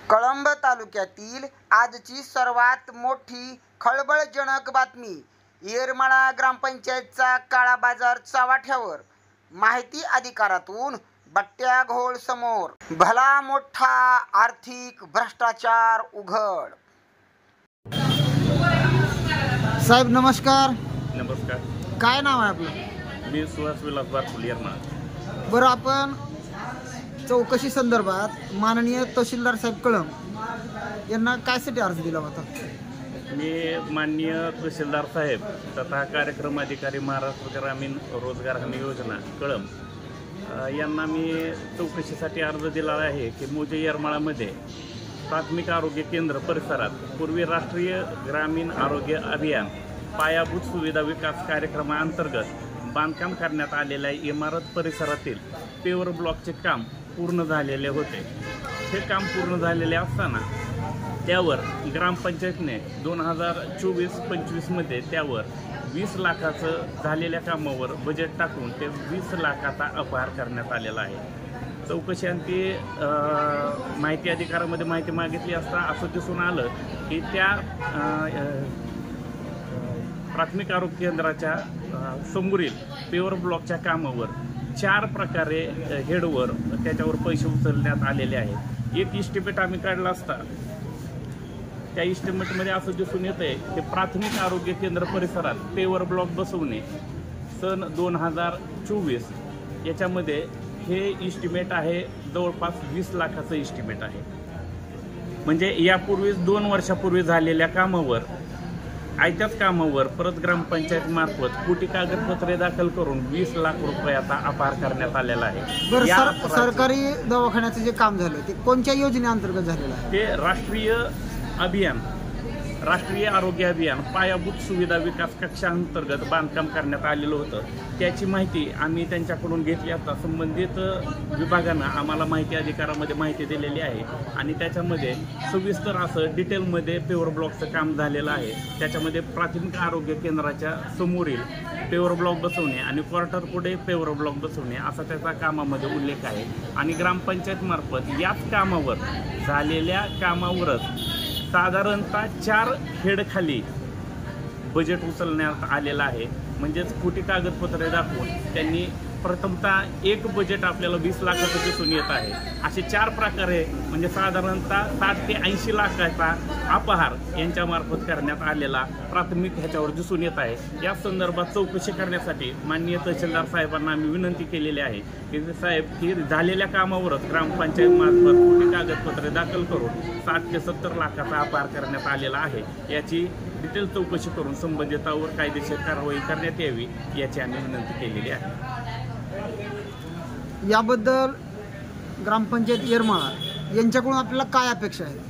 कळंब तालुक्यातील आजची सर्वात मोठी खळबळजनक बातमी. येरमाळा ग्रामपंचायतचा काळा बाजार चव्हाट्यावर. माहिती अधिकारातून बट्ट्या घोळ समोर. भला मोठा आर्थिक भ्रष्टाचार उघड. साहेब नमस्कार. नमस्कार. काय नाव आहे आपलं? मी सुहास विलास बारकुल, येरमाळा. बरं, आपण चौकशी संदर्भात माननीय तहसीलदार साहेब कळंब यांना कायसाठी अर्ज दिला होता? मी माननीय तहसीलदार साहेब तथा कार्यक्रम अधिकारी महाराष्ट्र ग्रामीण रोजगार हमी योजना कळंब यांना मी चौकशीसाठी अर्ज दिला आहे की मोजे येरमाळामध्ये प्राथमिक आरोग्य केंद्र परिसरात पूर्वी राष्ट्रीय ग्रामीण आरोग्य अभियान पायाभूत सुविधा विकास कार्यक्रमाअंतर्गत बांधकाम करण्यात आलेल्या इमारत परिसरातील पेवर ब्लॉकचे काम पूर्ण झालेले होते. हे काम पूर्ण झालेले असताना त्यावर ग्रामपंचायतने 2024-25मध्ये त्यावर 20 लाखाचं झालेल्या कामावर बजेट टाकून ते 20 लाखाचा अपहार करण्यात आलेला आहे. चौकशी अंती माहिती अधिकारामध्ये माहिती मागितली असता असं दिसून आलं की त्या प्राथमिक आरोग्य केंद्राच्या समोरील पेवर ब्लॉकच्या कामावर 4 प्रकारे हेडवर त्याच्यावर पैसे उचलण्यात आलेले आहेत. एक इस्टिमेट आम्ही काढला असता त्या इस्टिमेटमध्ये असं दिसून येतं आहे की प्राथमिक आरोग्य केंद्र परिसरात पेवर ब्लॉक बसवणे सन 2024 याच्यामध्ये हे इस्टिमेट आहे जवळपास 20 लाखाचं इस्टिमेट आहे. म्हणजे यापूर्वीच 2 वर्षापूर्वी झालेल्या कामावर आयत्याच कामावर परत ग्रामपंचायत मार्फत खोटी कागदपत्रे दाखल करून 20 लाख रुपयाचा अपहार करण्यात आलेला आहे. बरं, सरकारी दवाखान्याचं जे काम झालं ते कोणत्या योजनेअंतर्गत झालेलं आहे? ते राष्ट्रीय आरोग्य अभियान पायाभूत सुविधा विकास कक्षाअंतर्गत बांधकाम करण्यात आलेलं होतं. त्याची माहिती आम्ही त्यांच्याकडून घेतली असता संबंधित विभागानं आम्हाला माहिती अधिकारामध्ये माहिती दिलेली आहे आणि त्याच्यामध्ये सविस्तर असं डिटेलमध्ये पेवर ब्लॉकचं काम झालेलं आहे. त्याच्यामध्ये प्राथमिक आरोग्य केंद्राच्या समोरील पेवर ब्लॉक बसवणे आणि क्वार्टर पुढे पेवर ब्लॉक बसवणे असा त्याचा कामामध्ये उल्लेख आहे. आणि ग्रामपंचायतमार्फत याच कामावर झालेल्या कामावरच साधारणतः 4 हेडखाली बजेट उचलण्यात आलेलं आहे. म्हणजेच खोटी कागदपत्रे दाखवून त्यांनी प्रथमतः एक बजेट आपल्याला 20 लाखाचं दिसून येत आहे. असे 4 प्रकारे म्हणजे साधारणतः 60 ते 80 लाखाचा अपहार यांच्यामार्फत करण्यात आलेला प्राथमिक ह्याच्यावर दिसून येत आहे. या संदर्भात चौकशी करण्यासाठी माननीय तहसीलदार साहेबांना आम्ही विनंती केलेली आहे की साहेब ही झालेल्या कामावरच ग्रामपंचायत मार्फत खोटी कागदपत्रे दाखल करून 60 ते 70 लाखाचा अपहार करण्यात आलेला आहे. याची डिटेल चौकशी करून संबंधितावर कायदेशीर कारवाई करण्यात यावी याची आम्ही विनंती केलेली आहे. याबद्दल ग्रामपंचायत येरमाळा यांच्याकडून आपल्याला काय अपेक्षा आहे?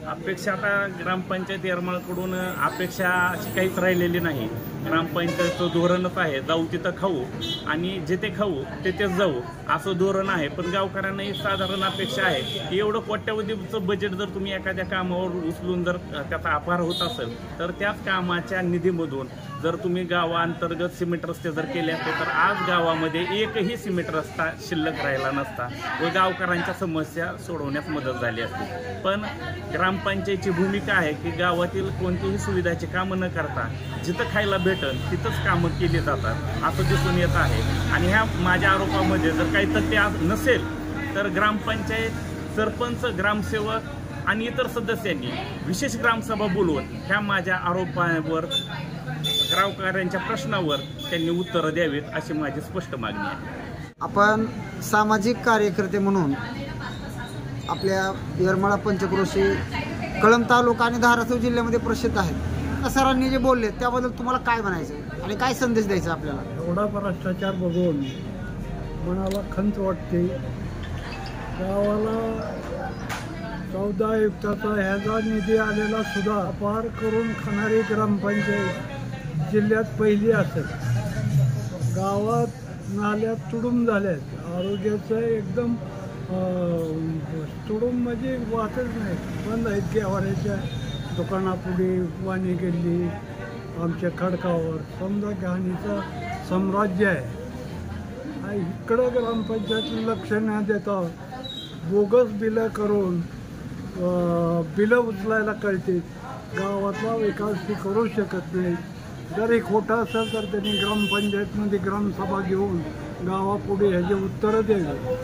अपेक्षा आता ग्रामपंचायत येरमाळाकडून अपेक्षा अशी काहीच राहिलेली नाही. ग्रामपंचायतचं धोरणच आहे जाऊ तिथं खाऊ आणि जिथे खाऊ तिथेच जाऊ असं धोरण आहे. पण गावकऱ्यांनाही साधारण अपेक्षा आहे की एवढं कोट्यवधीचं बजेट जर तुम्ही एखाद्या कामावर उचलून जर त्याचा अपहार होत असेल तर त्याच कामाच्या निधीमधून जर तुम्ही गावाअंतर्गत सिमेंट रस्ते जर केले असते तर आज गावामध्ये एकही सिमेंट रस्ता शिल्लक राहिला नसता व गावकऱ्यांच्या समस्या सोडवण्यास मदत झाली असती. पण ग्रामपंचायतची भूमिका आहे की गावातील कोणतीही सुविधाची कामं न करता जिथं खायला भेटल तिथंच कामं केली जातात असं दिसून येत आहे. आणि ह्या माझ्या आरोपामध्ये जर काही तथ्य नसेल तर ग्रामपंचायत सरपंच ग्रामसेवक आणि इतर सदस्यांनी विशेष ग्रामसभा बोलवून ह्या माझ्या आरोपावर गावकऱ्यांच्या प्रश्नावर त्यांनी उत्तरं द्यावीत अशी माझी स्पष्ट मागणी आहे. आपण सामाजिक कार्यकर्ते म्हणून आपल्या येरमाळा पंचक्रोशी कळंब तालुका आणि धाराशिव जिल्ह्यामध्ये प्रसिद्ध आहेत. सरांनी जे बोलले त्याबद्दल तुम्हाला काय म्हणायचं आणि काय संदेश द्यायचा आपल्याला? एवढा भ्रष्टाचार बघून मनाला खंत वाटते. गावाला 14 युक्ताचा ह्याचा निधी आलेला सुद्धा अपहार करून खाणारी ग्रामपंचायत जिल्ह्यात पहिली असेल. गावात नाल्यात तुडूंब झाल्यात. आरोग्याचं एकदम तुडूंब म्हणजे वाहतच नाही, बंद आहेत. गेवाऱ्याच्या दुकानापुढे वाणी गेली, आमच्या खडकावर समजा घाणीचं साम्राज्य आहे. आणि इकडं ग्रामपंचायत लक्ष न देता बोगस बिलं करून बिलं उचलायला कळते. गावातला विकास ती करू शकत नाही. जरी खोटं असेल तर त्यांनी ग्रामपंचायतमध्ये ग्रामसभा घेऊन गावापुढे ह्याचे उत्तरं द्यावी.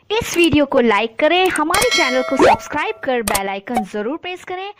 इस वीडियो को लाइक करें, हमारे चैनल को सब्सक्राइब कर बेल आइकन जरूर प्रेस करें